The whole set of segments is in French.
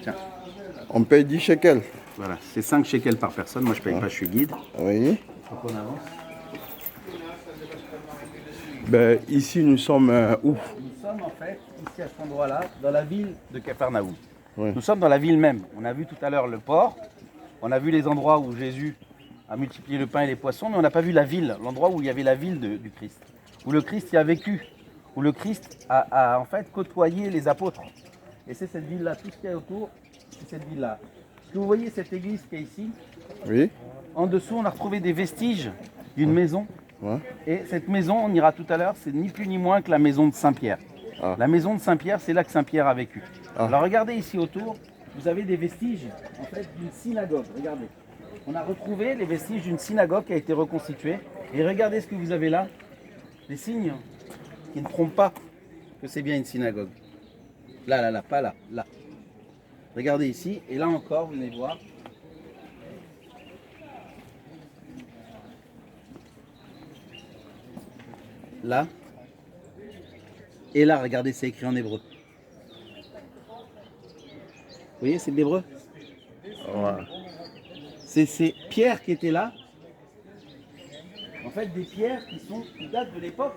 Tiens. On paye 10 shekels. Voilà, c'est 5 shekels par personne. Moi, je paye pas, je suis guide. Oui. Donc, on avance. Ben, ici, nous sommes où? Nous sommes en fait ici à cet endroit-là, dans la ville de Capharnaüm. Oui. Nous sommes dans la ville même. On a vu tout à l'heure le port. On a vu les endroits où Jésus a multiplié le pain et les poissons, mais on n'a pas vu la ville, l'endroit où il y avait la ville du Christ, où le Christ y a vécu, où le Christ a en fait côtoyé les apôtres. Et c'est cette ville-là, tout ce qu'il y a autour, c'est cette ville-là. Est-ce que vous voyez cette église qui est ici? Oui. En dessous, on a retrouvé des vestiges d'une maison. Ouais. Et cette maison, on ira tout à l'heure, c'est ni plus ni moins que la maison de Saint-Pierre. Ah. La maison de Saint-Pierre, c'est là que Saint-Pierre a vécu. Ah. Alors regardez ici autour, vous avez des vestiges en fait, d'une synagogue. Regardez. On a retrouvé les vestiges d'une synagogue qui a été reconstituée. Et regardez ce que vous avez là. Des signes qui ne trompent pas que c'est bien une synagogue. Là, pas là, là. Regardez ici, et là encore, vous allez voir. Là. Et là, regardez, c'est écrit en hébreu. Vous voyez, c'est de l'hébreu. Ouais. C'est pierres qui étaient là. En fait, des pierres qui datent de l'époque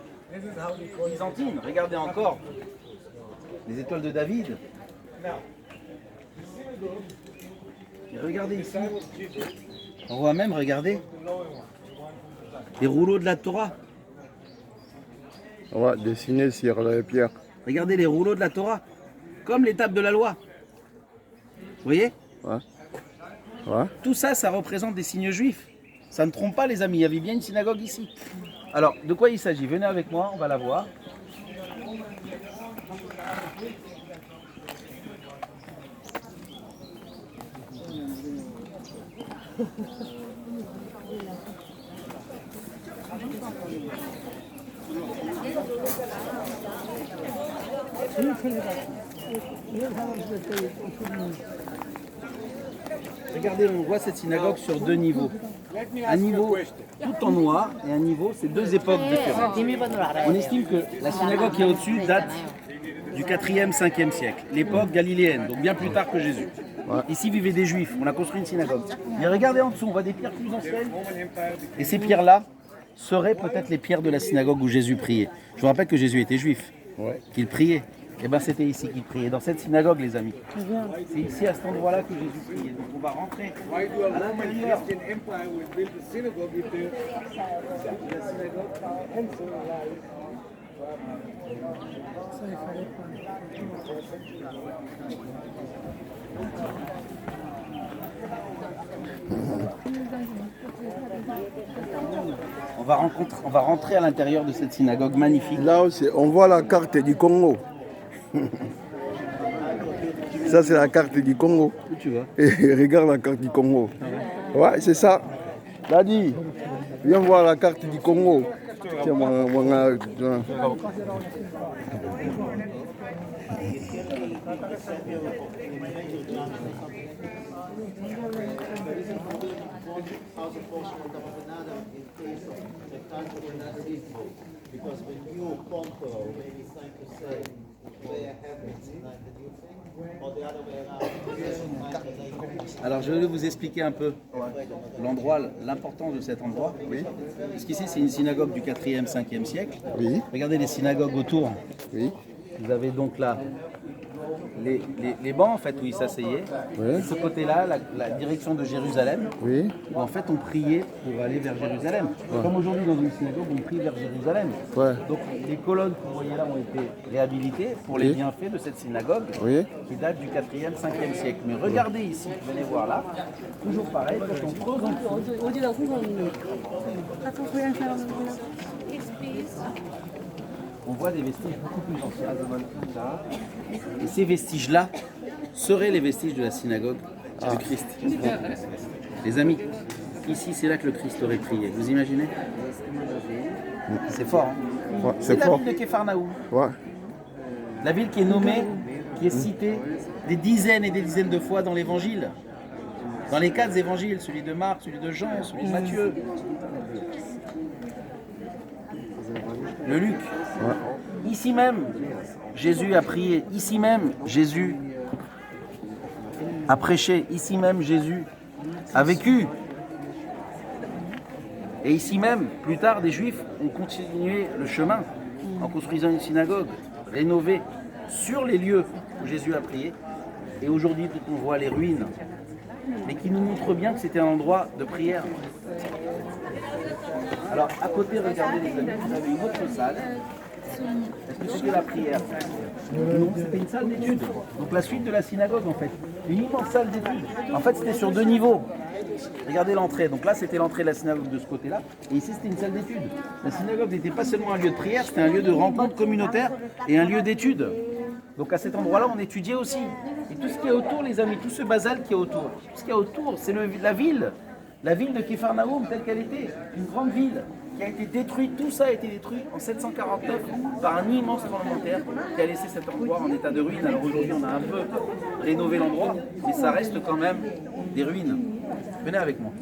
byzantine. Regardez encore les étoiles de David. Et regardez ici. On voit même, regardez, les rouleaux de la Torah. Ouais, dessiné sur les pierres. Regardez les rouleaux de la Torah, comme les tables de la loi. Vous voyez? Ouais. Ouais. Tout ça, ça représente des signes juifs. Ça ne trompe pas, les amis. Il y avait bien une synagogue ici. Alors, de quoi il s'agit? Venez avec moi, on va la voir. Regardez, on voit cette synagogue sur deux niveaux. Un niveau tout en noir et un niveau, c'est deux époques différentes. On estime que la synagogue qui est au-dessus date du 4e, 5e siècle, l'époque galiléenne, donc bien plus tard que Jésus. Ici vivaient des juifs, on a construit une synagogue. Mais regardez en dessous, on voit des pierres plus anciennes. Et ces pierres-là seraient peut-être les pierres de la synagogue où Jésus priait. Je vous rappelle que Jésus était juif, qu'il priait. Et bien c'était ici qu'il priait, dans cette synagogue, les amis. C'est ici, à cet endroit-là, que Jésus priait. Donc on va rentrer à l'intérieur. On va rentrer à l'intérieur de cette synagogue magnifique. Là aussi, on voit la carte du Congo. Ça, c'est la carte du Congo. Où tu vas? Et regarde la carte du Congo. Ouais, c'est ça. Dadi, viens voir la carte du Congo. Tiens, Because when you conquer, or maybe trying to say, where heaven is like the new thing, or the other way around. Alors je vais vous expliquer un peu l'endroit, l'importance de cet endroit. Oui. Parce qu'ici c'est une synagogue du 4e, 5e siècle. Oui. Regardez les synagogues autour. Oui. Vous avez donc là les bancs en fait où ils s'asseyaient. Oui. De ce côté-là, la direction de Jérusalem, Oui. où en fait on priait pour aller vers Jérusalem. Comme aujourd'hui dans une synagogue, on prie vers Jérusalem. Ouais. Donc les colonnes que vous voyez là ont été réhabilitées pour les bienfaits de cette synagogue Oui. qui date du 4e, 5e siècle. Mais regardez ici, venez voir là, toujours pareil, quand on creuse en dessous, 어디다 공사하는 같은 고향 사람은 그냥 on voit des vestiges beaucoup plus anciens. Et ces vestiges-là seraient les vestiges de la synagogue du Christ. Les amis, ici c'est là que le Christ aurait prié. Vous imaginez? C'est fort, hein? Ouais, C'est c'est la fort. ville de Képharnaüm. Ouais. La ville qui est nommée, qui est citée des dizaines et des dizaines de fois dans l'évangile. Dans les 4 évangiles, celui de Marc, celui de Jean, celui de Matthieu. Le Luc. Ouais. Ici même, Jésus a prié. Ici même, Jésus a prêché, ici même Jésus a vécu. Et ici même, plus tard, des Juifs ont continué le chemin en construisant une synagogue rénovée sur les lieux où Jésus a prié. Et aujourd'hui, on voit les ruines, mais qui nous montrent bien que c'était un endroit de prière. Alors, à côté, regardez les amis, vous avez une autre salle. Est-ce que c'était la prière? Non, c'était une salle d'études. Donc la suite de la synagogue en fait. Une immense salle d'études. En fait, c'était sur 2 niveaux. Regardez l'entrée. Donc là, c'était l'entrée de la synagogue de ce côté-là. Et ici, c'était une salle d'études. La synagogue n'était pas seulement un lieu de prière, c'était un lieu de rencontre communautaire et un lieu d'études. Donc à cet endroit-là, on étudiait aussi. Et tout ce qui est autour, les amis, tout ce basalte qui est autour, tout ce qui est autour, c'est la ville. La ville de Képharnaoum, telle qu'elle était, une grande ville qui a été détruite, tout ça a été détruit en 749 par un immense tremblement de terre qui a laissé cet endroit en état de ruine. Alors aujourd'hui, on a un peu rénové l'endroit, mais ça reste quand même des ruines. Venez avec moi.